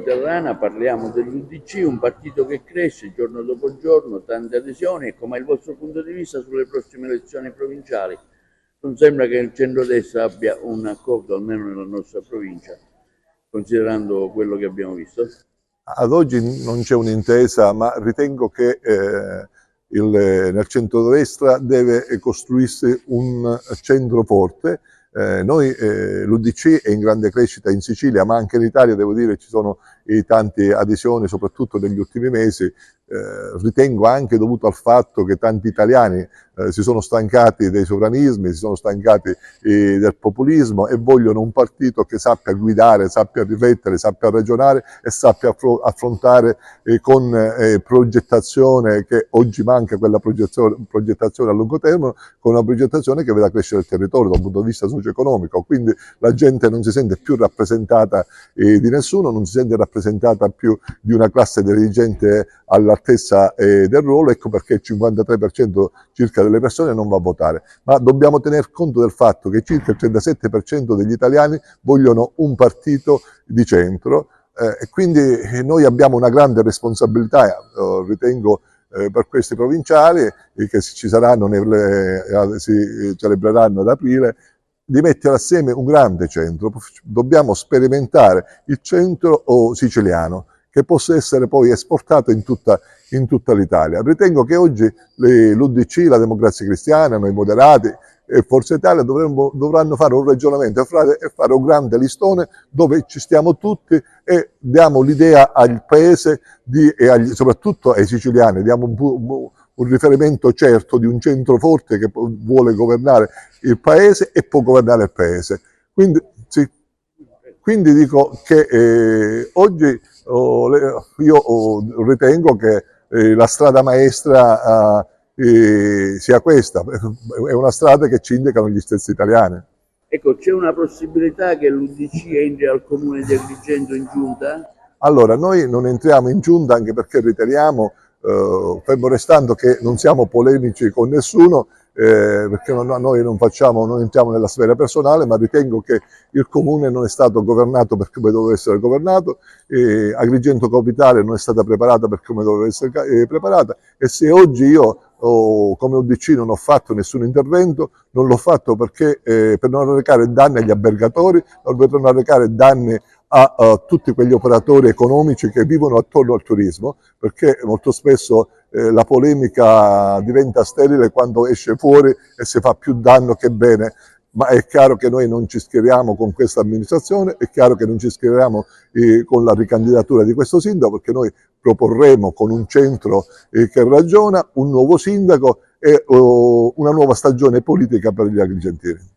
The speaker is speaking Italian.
Terrana, parliamo dell'UDC, un partito che cresce giorno dopo giorno, tante adesioni. Ecco, ma il vostro punto di vista sulle prossime elezioni provinciali? Non sembra che il centrodestra abbia un accordo, almeno nella nostra provincia, considerando quello che abbiamo visto? Ad oggi non c'è un'intesa, ma ritengo che nel centrodestra deve costruirsi un centro forte. L'UDC è in grande crescita in Sicilia, ma anche in Italia, devo dire, ci sono tante adesioni, soprattutto negli ultimi mesi. Ritengo anche dovuto al fatto che tanti italiani si sono stancati dei sovranismi, si sono stancati del populismo e vogliono un partito che sappia guidare, sappia riflettere, sappia ragionare e sappia affrontare con progettazione, che oggi manca quella progettazione a lungo termine, con una progettazione che veda crescere il territorio da un punto di vista socio-economico. Quindi la gente non si sente più rappresentata di nessuno, non si sente rappresentata più di una classe dirigente all'altezza del ruolo. Ecco perché il 53% circa delle persone non va a votare, ma dobbiamo tener conto del fatto che circa il 37% degli italiani vogliono un partito di centro e quindi noi abbiamo una grande responsabilità, ritengo, per questi provinciali che ci saranno, si celebreranno ad aprile, di mettere assieme un grande centro. Dobbiamo sperimentare il centro siciliano, che possa essere poi esportato in tutta l'Italia. Ritengo che oggi l'UDC, la Democrazia Cristiana, noi moderati e Forza Italia dovranno fare un ragionamento e fare un grande listone dove ci stiamo tutti e diamo l'idea al Paese e soprattutto ai siciliani, diamo un riferimento certo di un centro forte che vuole governare il Paese e può governare il Paese. Quindi dico che oggi io ritengo che la strada maestra sia questa, è una strada che ci indicano gli stessi italiani. Ecco, c'è una possibilità che l'UDC entri al comune di Agrigento in giunta? Allora, noi non entriamo in giunta anche perché riteniamo, fermo restando che non siamo polemici con nessuno, perché noi non entriamo nella sfera personale, ma ritengo che il comune non è stato governato per come doveva essere governato, Agrigento Capitale non è stata preparata per come doveva essere preparata, e se oggi io come UDC non ho fatto nessun intervento, non l'ho fatto perché per non arrecare danni agli albergatori, per non arrecare danni a tutti quegli operatori economici che vivono attorno al turismo, perché molto spesso la polemica diventa sterile quando esce fuori e si fa più danno che bene. Ma è chiaro che noi non ci schieriamo con questa amministrazione, è chiaro che non ci schieriamo con la ricandidatura di questo sindaco, perché noi proporremo con un centro che ragiona un nuovo sindaco e una nuova stagione politica per gli agrigentini.